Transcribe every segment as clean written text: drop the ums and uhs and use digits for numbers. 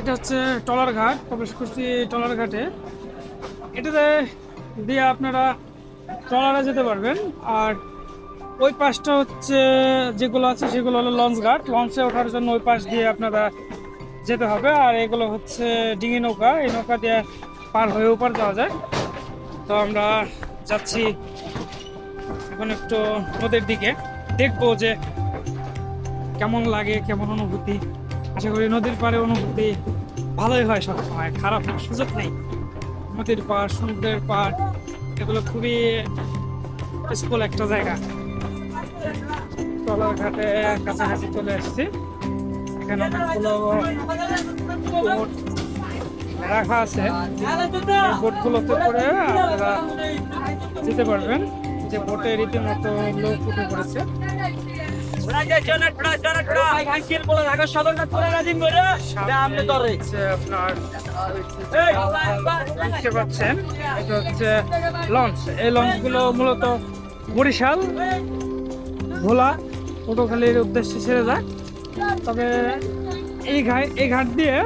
এটা হচ্ছে টলার ঘাট, প্রবেশ করছি টলার ঘাটে। এটাতে দিয়ে আপনারা ট্রলারে যেতে পারবেন। আর ওই পাশটা হচ্ছে যেগুলো আছে সেগুলো হলো লঞ্চ ঘাট, লঞ্চে ওঠার জন্য ওই পাশ দিয়ে আপনারা যেতে হবে। আর এগুলো হচ্ছে ডিঙি নৌকা, এই নৌকা দিয়ে পার হয়ে ওপার যাওয়া যায়। তো আমরা যাচ্ছি এখন একটু নদীর দিকে, দেখবো যে কেমন লাগে, কেমন অনুভূতি। আশা করি নদীর পাড়ে অনুভূতি ভালোই হয়, সবসময় খারাপ হওয়ার সুযোগ নেই। নদীর পাড়, সমুদ্রের পাড়, এগুলো খুবই পিসফুল একটা জায়গা। টলার ঘাটে কাছাকাছি চলে এসেছি। এখানে অনেকগুলো বোট রাখা আছে, এই বোটগুলোতে করে আপনারা যেতে পারবেন। যে বোটে রীতিমতো লোক উঠে পড়েছে। দেখতে পাচ্ছেন এটা হচ্ছে লঞ্চ। এই লঞ্চগুলো মূলত বরিশাল, ভোলা, পটুয়াখালীর উদ্দেশ্যে ছেড়ে যায়। তবে এই ঘাট দিয়ে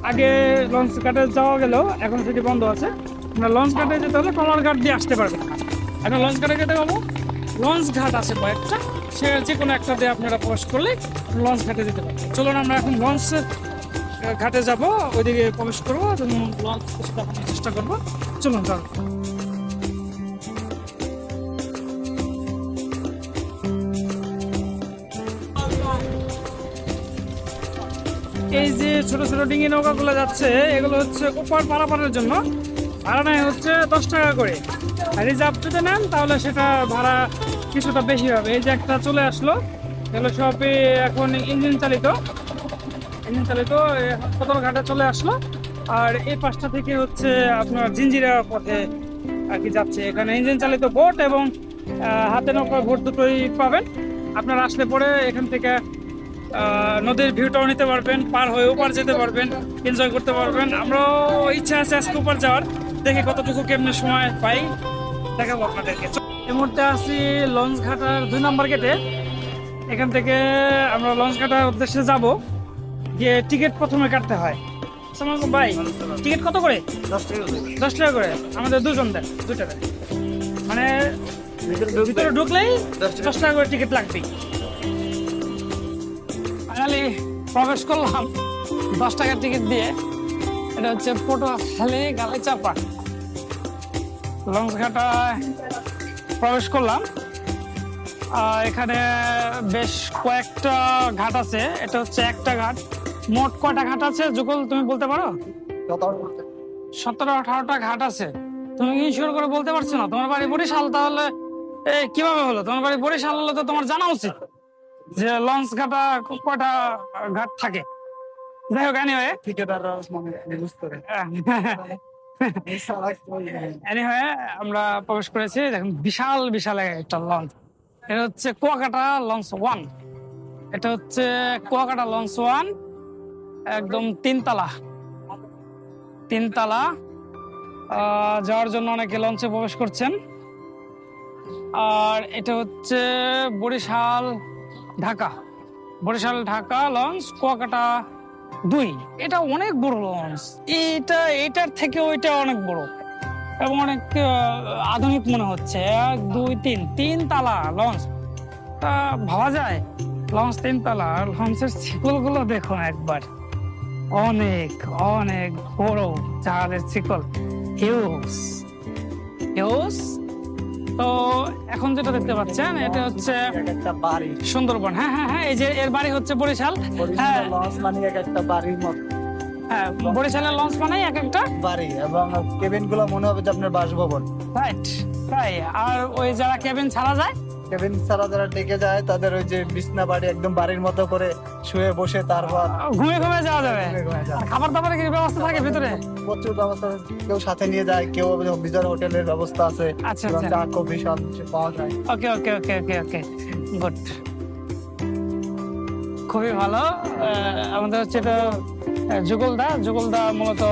আগে লঞ্চ ঘাটে যাওয়া গেলেও এখন সেটি বন্ধ আছে। আমরা লঞ্চ ঘাটে যেতে হলে টলার ঘাট দিয়ে আসতে পারবেন। এখন লঞ্চ ঘাটে যেতে পাবো, লঞ্চ ঘাট আছে কয়েকটা, সে যে কোনো একটা দিয়ে আপনারা প্রবেশ করলে লঞ্চ ঘাটে যেতে পারবেন। চলুন আমরা এখন লঞ্চ ঘাটে যাব, ওইদিকে প্রবেশ করবো এবং লঞ্চ দেখানোর চেষ্টা করবো। চলুন চলুন। এই যে ছোট ছোট ডিঙি নৌকাগুলো যাচ্ছে, এগুলো হচ্ছে ওপার পারাপারের জন্য। ভাড়া নেয় হচ্ছে 10 টাকা করে। রিজার্ভ যদি নেন তাহলে সেটা ভাড়া কিছুটা বেশি হবে। এই যে একটা চলে আসলো, এগুলো সবই এখন ইঞ্জিন চালিত। সদর ঘাটে চলে আসলো। আর এই পাশটা থেকে হচ্ছে আপনার জিঞ্জিরা পথে আর কি যাচ্ছে। এখানে ইঞ্জিন চালিত বোট এবং হাতে নৌকা বোট দুটোই পাবেন। আপনারা আসলে পরে এখান থেকে নদীর ভিউটাও নিতে পারবেন, পার হয়ে ওপার যেতে পারবেন, এনজয় করতে পারবেন। আমরাও ইচ্ছা আছে আজকে ওপার যাওয়ার, দেখে কতটুকু কেমনে সময় পাই দেখাবো আপনাদেরকে। এই মুহূর্তে আছি লঞ্চ ঘাটার 2 নম্বর গেটে। এখান থেকে আমরা লঞ্চ ঘাটার উদ্দেশ্যে যাব, গিয়ে টিকিট প্রথমে কাটতে হয়। আসসালামু ভাই, টিকিট কত করে? 10 টাকা করে আমাদের দুজনদের, 2 টাকা। মানে ভিতরে ঢুকলেই 10 টাকা করে টিকিট লাগবে। ফাইনালি প্রবেশ করলাম 10 টাকার টিকিট দিয়ে। এটা হচ্ছে পটুয়াখালী গালিচাপা লঞ্চ ঘাটায় প্রবেশ করলাম। এখানে বেশ কয়েকটা ঘাট আছে, এটা হচ্ছে একটা ঘাট। মোট কয়টা ঘাট আছে যুগল তুমি বলতে পারো? 17-18টা ঘাট আছে। তুমি ইনশিওর করে বলতে পারছো না? তোমার বাড়ি বরিশাল, তাহলে কিভাবে হলো? তোমার বাড়ি বরিশাল হলে তো তোমার জানা উচিত যে লঞ্চ ঘাটা কয়টা ঘাট থাকে। যাই হোক, এনিওয়ে আমরা প্রবেশ করেছি। দেখুন বিশাল বিশাল একটা লঞ্চ। এটা হচ্ছে কুয়াকাটা লঞ্চ 1। এটা হচ্ছে কুয়াকাটা লঞ্চ 1, একদম 3 তলা। যাওয়ার জন্য অনেকে লঞ্চে প্রবেশ করছেন। আর এটা হচ্ছে বরিশাল ঢাকা লঞ্চ কুয়াকাটা 2। এটা অনেক বড় লঞ্চ, এটার থেকে ওইটা অনেক বড় এবং অনেক আধুনিক মনে হচ্ছে। 1 2 3 তলা লঞ্চ। তা ভাবা যায় লঞ্চ 3 তলা। লঞ্চের শিকল গুলো দেখুন একবার, অনেক অনেক বড় জাহাজের শিকল, হিউজ। তো এখন যেটা দেখতে পাচ্ছেন এটা হচ্ছে একটা বাড়ি, সুন্দরবন। হ্যাঁ, এই যে এর বাড়ি হচ্ছে বরিশাল। হ্যাঁ, লঞ্চ মানে একটা বাড়ির মতো। হ্যাঁ, বরিশালের লঞ্চ মানে এক একটা বাড়ি, এবং কেবিন গুলো মনে হবে যে আপনার বাসভবন। রাইট। আর ওই যারা কেবিন ছাড়া যায়, কেবিন ছাড়া যারা ডেকে যায় তাদের ওই যে বিছনা বাড়ি, একদম বাড়ির মতো করে শুয়ে বসে তারপর ঘুমিয়ে যাওয়া যাবে। খাবার দাবারের কি ব্যবস্থা থাকে ভিতরে? প্রচুর ব্যবস্থা, কেউ সাথে নিয়ে যায়, কেউ ভিতরে হোটেলের ব্যবস্থা আছে। আচ্ছা, চা কফি সব পাওয়া যায়। ওকে, গুড, খুবই ভালো। আমাদের হচ্ছে এটা যুগলদা মূলত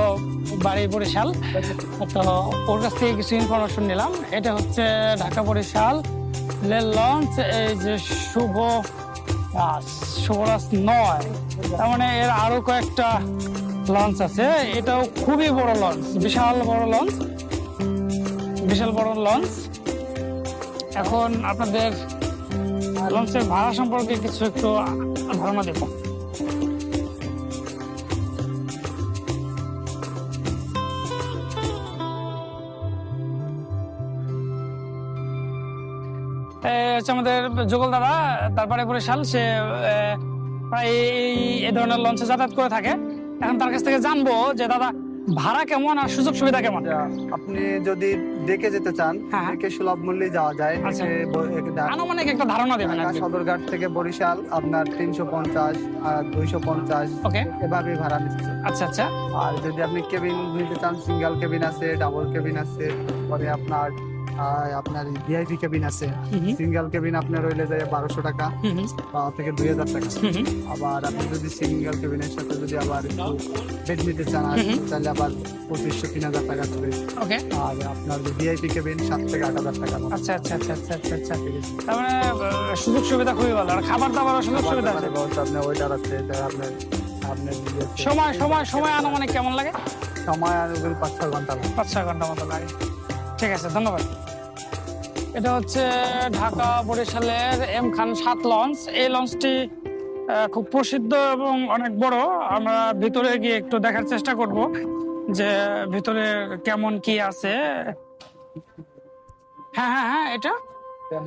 বাড়ি বরিশাল। তো ওর কাছ থেকে কিছু ইনফরমেশন নিলাম। এটা হচ্ছে ঢাকা বরিশাল রেল লঞ্চ। এই যে শুভরাজ 9, তার মানে এর আরো কয়েকটা লঞ্চ আছে, এটাও খুবই বড় লঞ্চ, বিশাল বড় লঞ্চ, বিশাল বড় লঞ্চ। এখন আপনাদের লঞ্চের ভাড়া সম্পর্কে কিছু একটু ধারণা দেব। হচ্ছে আমাদের যুগল দাদা, তারপরে বরিশাল, সে প্রায় এই ধরনের লঞ্চে যাতায়াত করে থাকে। এখন তার কাছ থেকে জানবো যে দাদা ভাড়া কেমন আর সুযোগ সুবিধা কেমন। আপনি যদি দেখে যেতে চান, হ্যাঁ। দেখে সুলভ মূল্যে যাওয়া যায়। আচ্ছা। আনুমানিক একটা ধারণা দেবেন আর কি। সদরঘাট থেকে বরিশাল আপনার 350 আর 250 ওকে, এভাবে ভাড়া নিচ্ছে। আচ্ছা আচ্ছা। আর যদি আপনি কেবিন নিতে চান, সিঙ্গেল কেবিন আছে, ডাবল কেবিন আছে, পরে আপনার ভিআইপি কেবিন আছে। সিঙ্গেল কেবিন আপনার রইলে যায় 1200 টাকা থেকে 2000 টাকা। আবার আপনি যদি সিঙ্গেল কেবিনের সাথে যদি আবার একটু বেড নিতে চান, তাহলে আবার 2500-3000 টাকা চলে। ওকে। আর আপনার ভিআইপি কেবিন 7 থেকে 8000 টাকা। আচ্ছা আচ্ছা আচ্ছা আচ্ছা আচ্ছা আচ্ছা। তার মানে সুযোগ সুবিধা খুবই ভালো। আর খাবার দাবার সুযোগ সুবিধা আছে। আপনার ওয়েটার আছে, আপনার সময় সময় সময় আনুমানিক কেমন লাগে? সময় আর 5-6 ঘন্টা লাগে। 5-6 ঘন্টা মতো লাগে। ঠিক আছে, ধন্যবাদ। এটা হচ্ছে ঢাকা বরিশালের এম খান 7 লঞ্চ। এই লঞ্চটি খুব প্রসিদ্ধ এবং অনেক বড়। আমরা ভিতরে গিয়ে একটু দেখার চেষ্টা করব যে ভিতরে কেমন কি আছে। হ্যাঁ হ্যাঁ হ্যাঁ, এটা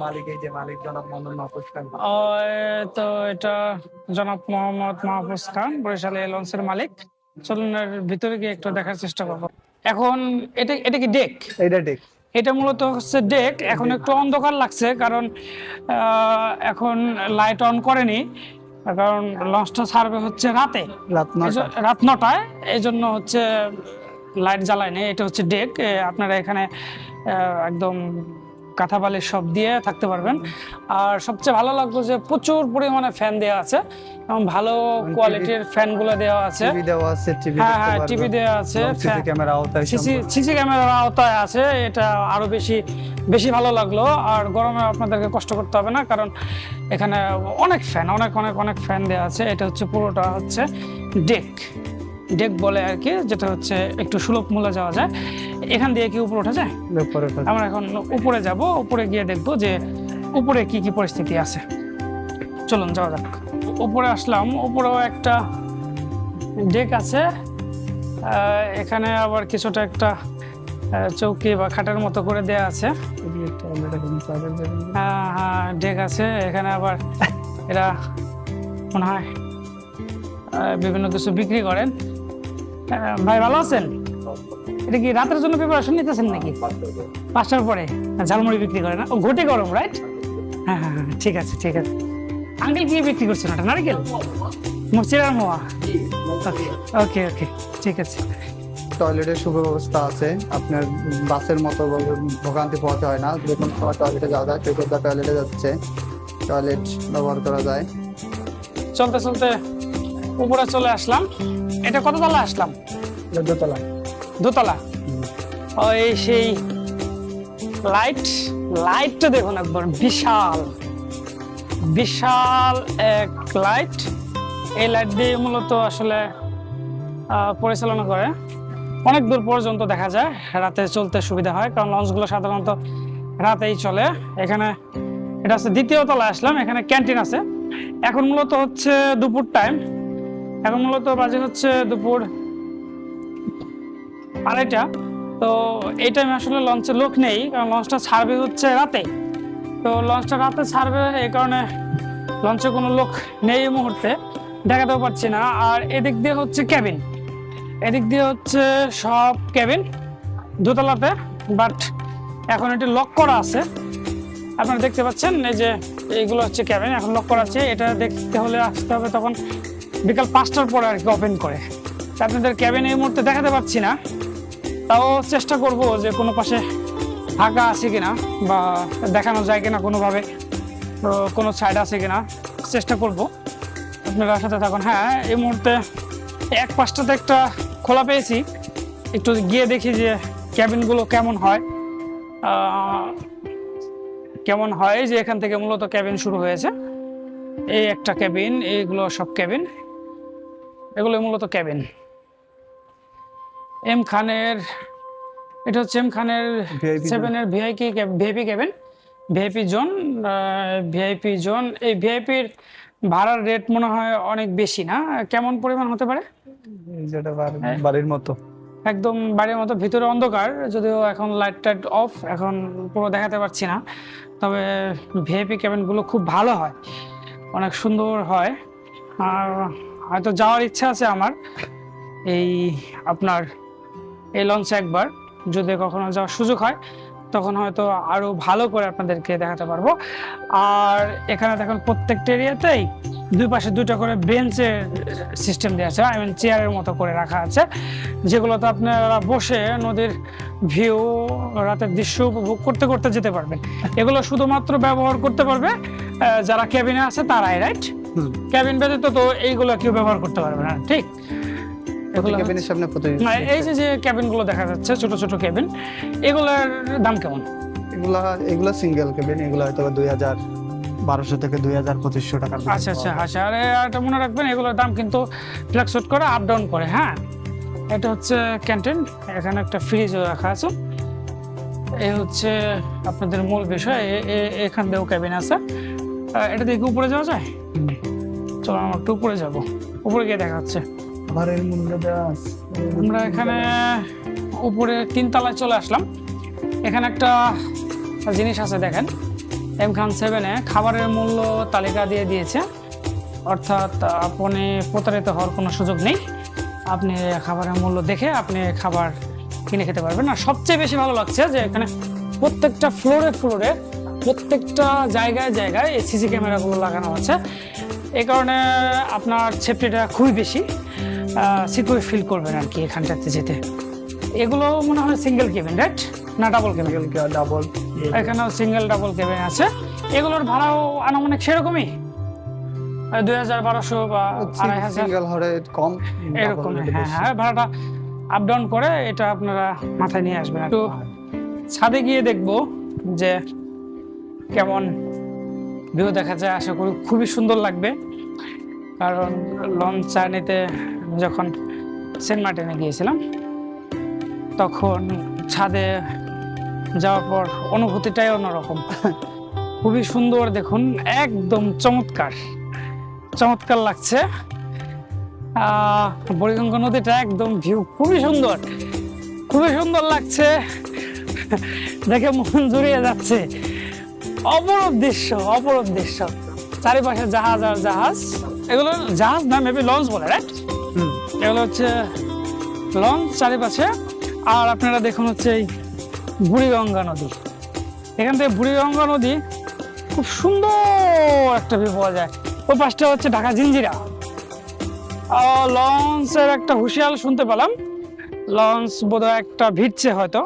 মালিক, এই যে মালিক জনাব মোহাম্মদ মাহফুজ খান। তো এটা জনাব মোহাম্মদ মাহফুজ খান, বরিশালে এই লঞ্চের মালিক। চলুন এর ভিতরে গিয়ে একটু দেখার চেষ্টা করব। এখন এটা কি ডেক? এইটা ডেক। এটা মূলত হচ্ছে ডেক। এখন একটু অন্ধকার লাগছে কারণ এখন লাইট অন করেনি, কারণ লঞ্চটা ছাড়বে হচ্ছে রাতে, রাত 9টায়। এই জন্য হচ্ছে লাইট জ্বালায়নি। এটা হচ্ছে ডেক। আপনারা এখানে একদম কাঁথা বালিশ সব দিয়ে থাকতে পারবেন। আর সবচেয়ে ভালো লাগলো যে প্রচুর পরিমাণে ফ্যান দেওয়া আছে এবং ভালো কোয়ালিটির ফ্যান গুলো দেওয়া আছে। টিভি দেওয়া আছে, হ্যাঁ হ্যাঁ, টিভি দেওয়া আছে, সিসি ক্যামেরা আওতায়, সিসি ক্যামেরার আওতায় আছে। এটা আরো বেশি ভালো লাগলো। আর গরমে আপনাদেরকে কষ্ট করতে হবে না, কারণ এখানে অনেক ফ্যান, অনেক অনেক অনেক ফ্যান দেওয়া আছে। এটা হচ্ছে পুরোটা হচ্ছে ডেক বলে আর কি, যেটা হচ্ছে একটু সুলভ মূল্যে যাওয়া যায়। এখান দিয়ে কি উপরে ওঠা যায়? আমরা এখন উপরে যাব, উপরে গিয়ে দেখবো যে উপরে কি কি পরিস্থিতি আছে। চলুন যাওয়া যাক। উপরে আসলাম, উপরেও একটা ডেক আছে। এখানে আবার কিছুটা একটা চৌকি বা খাটের মতো করে দেয়া আছে। হ্যাঁ, ডেক আছে এখানে। আবার এরা মনে হয় বিভিন্ন কিছু বিক্রি করেন। ভাই ভালো আছেন? এটা কি রাতের জন্য প্রিপারেশন নিতেছেন নাকি? 5টার পরে ঝালমুড়ি বিক্রি করেন? ও, ঘটি গরম, রাইট? হ্যাঁ হ্যাঁ হ্যাঁ, ঠিক আছে ঠিক আছে। আঙ্কেল কি বিক্রি করছেন? ওটা নারকেল, মুচিরার মোয়া। ওকে ওকে, ঠিক আছে। টয়লেটের সুব্যবস্থা আছে। আপনার বাসের মতো ভোগান্তি পোহাতে হয় না। যে কোনো সময় টয়লেটে যাওয়া যায়, কেউ টয়লেটে যাচ্ছে, টয়লেট ব্যবহার করা যায়। চলতে চলতে উপরে চলে আসলাম। এটা কত তলা আসলাম? দোতলা। ওই সেই লাইটটা দেখুন, একবার বিশাল বিশাল এক লাইট। এই লাইট দিয়ে মূলত আসলে পরিচালনা করে অনেক দূর পর্যন্ত দেখা যায়। রাতে চলতে সুবিধা হয়, কারণ লঞ্চগুলো সাধারণত রাতেই চলে। এখানে এটা হচ্ছে 2য় তলায় আসলাম। এখানে ক্যান্টিন আছে। এখন মূলত হচ্ছে দুপুর টাইম। এখন মূলত বাজে হচ্ছে দুপুর 2:30। তো এই টাইমে আসলে লঞ্চে লোক নেই, কারণ লঞ্চটা ছাড়বে হচ্ছে রাতে। তো লঞ্চটা রাতে ছাড়বে, এই কারণে লঞ্চে কোনো লোক নেই এই মুহূর্তে, দেখাতেও পারছি না। আর এদিক দিয়ে হচ্ছে ক্যাবিন, এদিক দিয়ে হচ্ছে সব ক্যাবিন দোতলাতে, বাট এখন এটি লক করা আছে। আপনারা দেখতে পাচ্ছেন এই যে এইগুলো হচ্ছে ক্যাবিন, এখন লক করা আছে। এটা দেখতে হলে আসতে হবে তখন বিকাল 5টার পরে আর কি ওপেন করে। আপনাদের ক্যাবিন এই মুহূর্তে দেখাতে পাচ্ছি না, তাও চেষ্টা করব যে কোনো পাশে ফাঁকা আছে কিনা বা দেখানো যায় কিনা কোনোভাবে, কোনো সাইড আছে কিনা চেষ্টা করব। আপনারা সাথে থাকুন। হ্যাঁ, এই মুহূর্তে এক পাশটাতে একটা খোলা পেয়েছি, একটু গিয়ে দেখি যে ক্যাবিনগুলো কেমন হয়। যে এখান থেকে মূলত ক্যাবিন শুরু হয়েছে। এই একটা ক্যাবিন, এইগুলো সব ক্যাবিন, এগুলো মূলত ক্যাবিন। এম খানের, এটা হচ্ছে এম খানের VIP 7 এর VIP cabin, VIP zone. VIP zone, এই ভিআইপির ভাড়ার রেট মনে হয় অনেক বেশি না? কেমন পরিমাণ হতে পারে? যেটা বাড়ির মতো, একদম বাড়ির মতো, ভিতরে অন্ধকার, যদিও এখন লাইট টাইট অফ, এখন পুরো দেখাতে পারছি না। তবে ভিআইপি কেবিনগুলো খুব ভালো হয়, অনেক সুন্দর হয়। আর হয়তো যাওয়ার ইচ্ছা আছে আমার এই আপনার এই লঞ্চে একবার, যদি কখনো যাওয়ার সুযোগ হয় তখন হয়তো আরো ভালো করে আপনাদেরকে দেখাতে পারবো। আর এখানে দেখুন প্রত্যেকটা এরিয়াতেই দুই পাশে দুটো করে বেঞ্চের সিস্টেম দেওয়া আছে, আই মিন চেয়ারের মতো করে রাখা আছে, যেগুলোতে আপনারা বসে নদীর ভিউ, রাতের দৃশ্য উপভোগ করতে করতে যেতে পারবেন। এগুলো শুধুমাত্র ব্যবহার করতে পারবে যারা ক্যাবিনে আছে তারাই, রাইট? ক্যাবিন ব্যতীত তো এইগুলো কেউ ব্যবহার করতে পারবে না, ঠিক? ক্যাবিনের সামনে এই যে ক্যাবিন গুলো দেখা যাচ্ছে, ছোট ছোট ক্যাবিন, এগুলোর দাম কেমন? এগুলা সিঙ্গেল ক্যাবিন, এগুলো হয়তো 2012 থেকে 2200 টাকা। আচ্ছা আচ্ছা আচ্ছা, আর এটা মনে রাখবেন এগুলোর দাম কিন্তু ফ্ল্যাকচুয়েট করে, আপ ডাউন করে। হ্যাঁ, এটা হচ্ছে ক্যান্টিন, এখানে একটা ফ্রিজও রাখা আছে। এই হচ্ছে আপনাদের মূল বিষয়। এখান দিয়েও ক্যাবিন আছে। এটা দেখে উপরে যাওয়া যায়? চলো আমরা একটু উপরে যাবো, উপরে গিয়ে দেখা হচ্ছে। ভাড়ার মূল্য দেওয়া আছে। আমরা এখানে উপরে 3 তলায় চলে আসলাম। এখানে একটা জিনিস আছে দেখেন, এম খান 7-এ খাবারের মূল্য তালিকা দিয়ে দিয়েছে, অর্থাৎ আপনি প্রতারিত হওয়ার কোনো সুযোগ নেই। আপনি খাবারের মূল্য দেখে আপনি খাবার কিনে খেতে পারবেন। আর সবচেয়ে বেশি ভালো লাগছে যে এখানে প্রত্যেকটা ফ্লোরে প্রত্যেকটা জায়গায় জায়গায় এই সিসি ক্যামেরাগুলো লাগানো আছে। এই কারণে আপনার সেফটিটা খুবই বেশি, সিকিউর ফিল করবেন আর কি এখানটাতে যেতে। এগুলো মনে হয় সিঙ্গেল কেবিন, রাইট? না ডাবল কেবিন? ডাবল। এখানেও সিঙ্গেল ডাবল কেবিন আছে। এগুলোর ভাড়াও আনুমানিক সেরকমই, 2200 বা 2500 সিঙ্গেল হরে কম এরকম। হ্যাঁ হ্যাঁ, ভাড়াটা আপ ডাউন করে, এটা আপনারা মাথায় নিয়ে আসবেন। একটু ছাদে গিয়ে দেখবো যে কেমন ভিউ দেখা যায়। আশা করি খুবই সুন্দর লাগবে, কারণ লঞ্চ জার্নিতে যখন সেন্ট মার্টিনে গিয়েছিলাম তখন ছাদে যাওয়ার পর অনুভূতিটাই অন্যরকম। খুবই সুন্দর, দেখুন একদম চমৎকার চমৎকার লাগছে। বুড়িগঙ্গা নদীটা একদম ভিউ খুবই সুন্দর লাগছে, দেখে মন জুড়িয়ে যাচ্ছে। অপরূপ দৃশ্য, চারিপাশে জাহাজ আর জাহাজ। এগুলো জাহাজ না, মেবি লঞ্চ বলে, রাইট? এগুলো হচ্ছে লঞ্চ চারিপাশে। আর আপনারা দেখুন হচ্ছে এই বুড়িগঙ্গা নদী। এখান থেকে বুড়িগঙ্গা নদী খুব সুন্দর একটা ভিউ পাওয়া যায়। ওই পাশটা হচ্ছে ঢাকা জিঞ্জিরা। লঞ্চের একটা হুঁশিয়াল শুনতে পেলাম, লঞ্চ বোধহয় একটা ভিড়ছে হয়তো,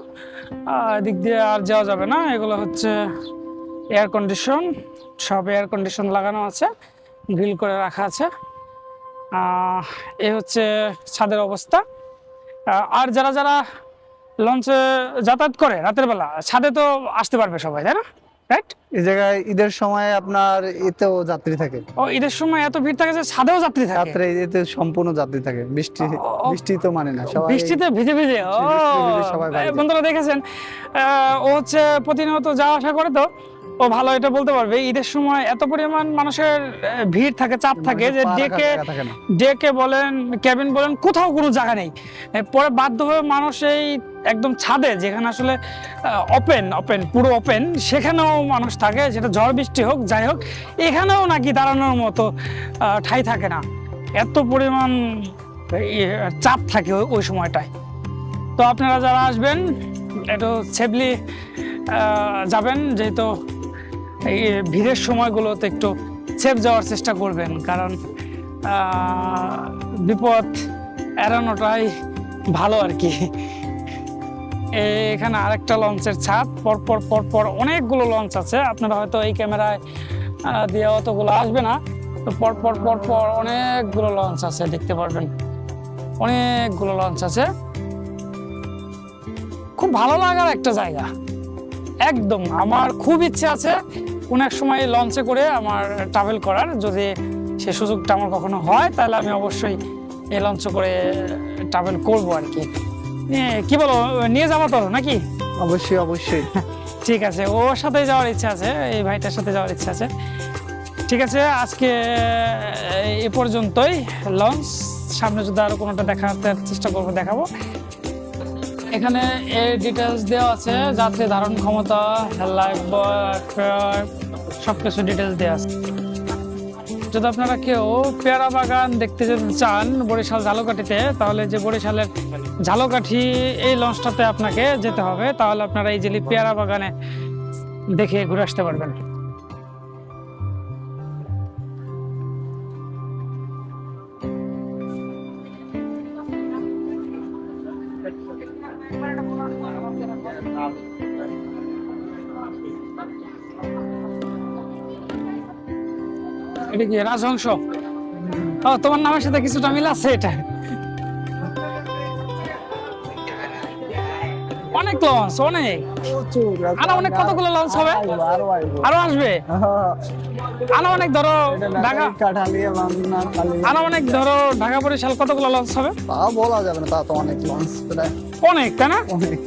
এদিক দিয়ে আর যাওয়া যাবে না। এগুলো হচ্ছে এয়ার কন্ডিশন, সব এয়ার কন্ডিশন লাগানো আছে, গ্রিল করে রাখা আছে। এ হচ্ছে ছাদের অবস্থা। আর যারা লঞ্চে যাতায়াত করে রাতের বেলা, ছাদে তো আসতে পারবে সবাই, তাই না? রাইট? এই জায়গায় ঈদের সময় আপনার এতেও যাত্রী থাকে। ও, ঈদের সময় এত ভিড় থাকে যে ছাদেও যাত্রী থাকে? রাত্রে এতে সম্পূর্ণ যাত্রী থাকে। বৃষ্টি তো মানে না, সবাই বৃষ্টিতে ভিজে সবাই বন্ধুরা দেখেছেন, ও হচ্ছে প্রতিনিয়ত যাওয়া আসা করে, তো ও ভালো এটা বলতে পারবে। ঈদের সময় এত পরিমাণ মানুষের ভিড় থাকে, চাপ থাকে যে ডেকে বলেন, ক্যাবিন বলেন, কোথাও কোনো জায়গা নেই। পরে বাধ্য হয়ে মানুষ এই একদম ছাদে, যেখানে আসলে ওপেন পুরো ওপেন, সেখানেও মানুষ থাকে, সেটা ঝড় বৃষ্টি হোক যাই হোক, এখানেও নাকি দাঁড়ানোর মতো ঠাঁই থাকে না, এত পরিমাণ চাপ থাকে ওই সময়টায়। তো আপনারা যারা আসবেন একটু সেফলি যাবেন, যেহেতু এই ভিড়ের সময়গুলোতে একটু সেফ যাওয়ার চেষ্টা করবেন, কারণ বিপদ এড়ানোটাই ভালো আর কি। এখানে আরেকটা লঞ্চের ছাদ, পরপর অনেকগুলো লঞ্চ আছে। আপনারা হয়তো এই ক্যামেরায় দিয়ে অতগুলো আসবে না, তো পরপর অনেকগুলো লঞ্চ আছে, দেখতে পারবেন অনেকগুলো লঞ্চ আছে। খুব ভালো লাগার একটা জায়গা একদম। আমার খুব ইচ্ছে আছে কোন এক সময় লঞ্চে করে আমার ট্রাভেল করার, যদি সে সুযোগটা আমার কখনো হয় তাহলে আমি অবশ্যই এই লঞ্চে করে ট্রাভেল করবো আর কি। কি বলো, নিয়ে যাবো তো নাকি? অবশ্যই অবশ্যই। ঠিক আছে, ওর সাথে যাওয়ার ইচ্ছা আছে, এই ভাইটার সাথে যাওয়ার ইচ্ছা আছে। ঠিক আছে, আজকে এ পর্যন্তই লঞ্চ। সামনে যদি আরো কোনোটা দেখাতে চেষ্টা করবো, দেখাবো। এখানে এই ডিটেলস দেওয়া আছে, যাত্রী ধারণ ক্ষমতা, লাইফ বয়, সবকিছু ডিটেলস দেওয়া আছে। যদি আপনারা কেউ পেয়ারা বাগান দেখতে যেতে চান বরিশাল ঝালকাঠিতে, তাহলে যে বরিশালের ঝালকাঠি এই লঞ্চটাতে আপনাকে যেতে হবে, তাহলে আপনারা এই যে পেয়ারা বাগানে দেখে ঘুরে আসতে পারবেন। এটা কি রাজহংস? ও, তোমার নামের সাথে কিছুটা মিল আছে এটা। অনেক লঞ্চ, অনেক। অনেক কতগুলো লঞ্চ হবে? আরো আসবে? অনেক ধরো ঢাকা, অনেক ধরো ঢাকা বরিশাল কতগুলো লঞ্চ হবে? তা বলা যাবে না, তা তো অনেক লঞ্চ প্রায় অনেক, তাই না? অনেক।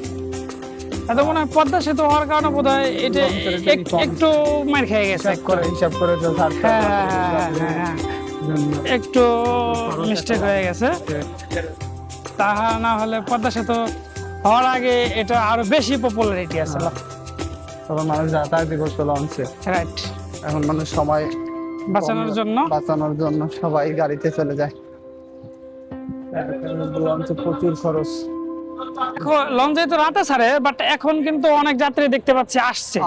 এত মনে হয় পদ্মা সেতু হওয়ার কারণে বোধ হয় এটা একটু মার খেয়ে গেছে হিসাব করে তো একটু মিস্টেক হয়ে গেছে। তা না হলে পদ্মা সেতু হওয়ার আগে এটা আরো বেশি পপুলারিটি আছে। তখন মানুষ যাতায়াত করতো লঞ্চে, রাইট। এখন মানুষ সময় বাঁচানোর জন্য সবাই গাড়িতে চলে যায়। লঞ্চে প্রচুর খরচ। লঞ্চে তো রাতে ছাড়ে, বাট এখন কিন্তু অনেক যাত্রী দেখতে পাচ্ছি আসছে।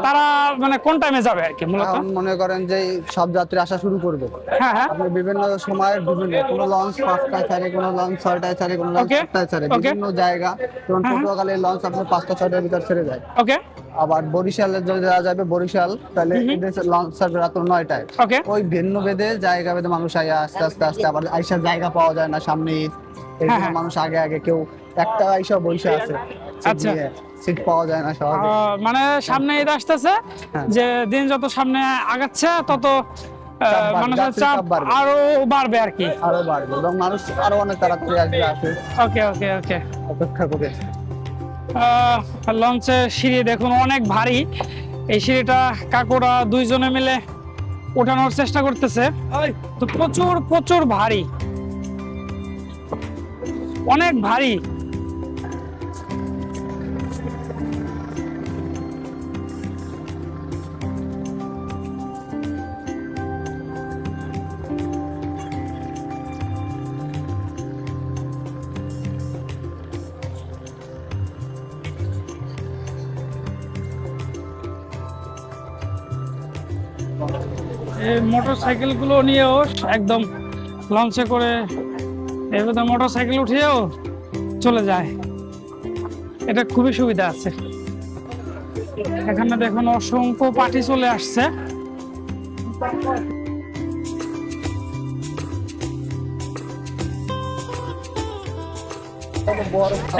তারা মানে কোন টাইমে যাবে আর কি মূলত? মনে করেন যে সব যাত্রী আসা শুরু করবে। হ্যাঁ হ্যাঁ, আপনি বিভিন্ন সময় বিভিন্ন, কোন লঞ্চ 5টায় ছাড়ে, কোন লঞ্চ 6টায় ছাড়ে, কোন লঞ্চ 7টায় ছাড়ে, বিভিন্ন জায়গা। যেমন পটুয়াখালীর লঞ্চ আপনার 5টা 6টার ভিতর ছেড়ে যায়। ওকে। আবার বরিশালে যদি যাওয়া যাবে, বরিশাল তাহলে লঞ্চ ছাড়বে রাত 9টায়। ওকে। ওই ভিন্ন ভেদে জায়গা ভেদে মানুষ আস্তে আস্তে আবার আইসার জায়গা পাওয়া যায় না সামনে ঈদ, এই জন্য মানুষ আগে কেউ একটা আইসা বসে আছে, আচ্ছা, সিট পাওয়া যায় না সহজে। মানে সামনে ঈদ আসতেছে, যে দিন যত সামনে আগাচ্ছে তত মানুষের চাপ আরো বাড়বে আর কি, আরো বাড়বে এবং মানুষ আরো অনেক তাড়াতাড়ি আসবে। ওকে ওকে ওকে, অপেক্ষা করে। লঞ্চের সিঁড়ি দেখুন অনেক ভারী। এই সিঁড়িটা কাকুরা দুইজনে মিলে ওঠানোর চেষ্টা করতেছে, তো প্রচুর প্রচুর ভারী, অনেক ভারী। এই মোটরসাইকেল গুলো নিয়েও একদম লঞ্চে করে এভাবে মোটরসাইকেল উঠিয়েও চলে যায়, এটা খুবই সুবিধা আছে। এখানে দেখুন অসংখ্য পার্টি চলে আসছে।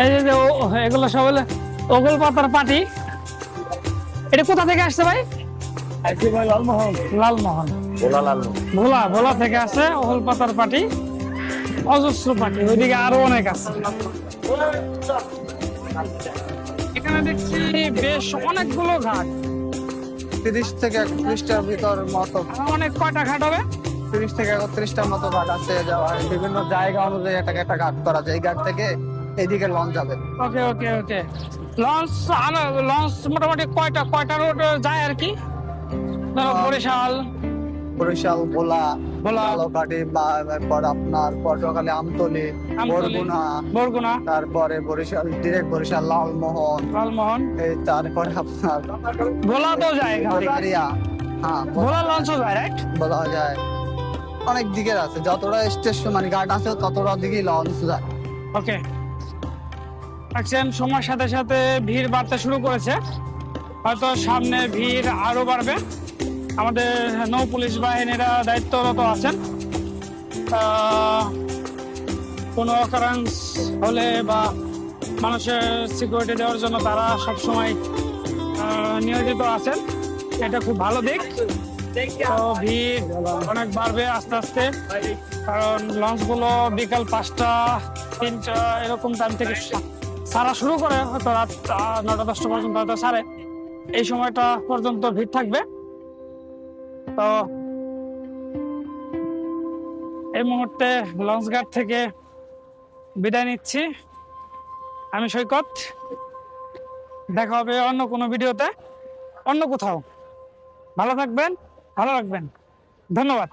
এই যে এগুলো সব হলো ওগল পাতার পার্টি। এটা কোথা থেকে আসছে ভাই? লালমোহন, ভোলা থেকে আছে ওহল পাতার পার্টি, অজস্র পার্টি, ওইদিকে আরো অনেক আছে। এখানে দেখছি বেশ অনেকগুলো ঘাট, 30 থেকে 31টার ভিতর মতো। অনেক কয়টা ঘাট হবে? 30 থেকে 31টার মতো ঘাট আছে যাওয়ার, বিভিন্ন জায়গা অনুযায়ী একটা ঘাট করা যায়। এই ঘাট থেকে এইদিকে লঞ্চ যাবে। ওকে ওকে ওকে। লঞ্চ মোটামুটি কয়টা রোড যায় আর কি? ধরো বরিশাল, ভোলা, ঝালকাঠি, তারপর আপনার পটুয়াখালী, আমতলী, বরগুনা, তারপরে বরিশাল ডিরেক্ট বরিশাল, লালমোহন, এই তারপরে আপনার ভোলা তো যায়, হ্যাঁ ভোলা লঞ্চও যায়, রাইট? বলা যায় অনেক দিকের আছে, যতটা স্টেশন মানে ঘাট আছে ততটা দিকেই লঞ্চ যায়। ওকে। দেখছেন সময়ের সাথে সাথে ভিড় বাড়তে শুরু করেছে, হয়তো সামনে ভিড় আরো বাড়বে। আমাদের নৌ পুলিশ বাহিনীরা দায়িত্বরত আছেন, কোনো অকারেন্স হলে বা মানুষের সিকিউরিটি দেওয়ার জন্য তারা সবসময় নিয়োজিত আছেন, এটা খুব ভালো দিক। তো ভিড় অনেক বাড়বে আস্তে আস্তে, কারণ লঞ্চগুলো বিকাল 5টা 3টা এরকম টাইম থেকে ছাড়া শুরু করে, হয়তো রাত 9টা-10টা পর্যন্ত হয়তো ছাড়ে। এই সময়টা পর্যন্ত ভিড় থাকবে। তো এই মুহূর্তে লঞ্চঘাট থেকে বিদায় নিচ্ছি। আমি সৈকত। দেখা হবে অন্য কোনো ভিডিওতে, অন্য কোথাও। ভালো থাকবেন, ভালো রাখবেন। ধন্যবাদ।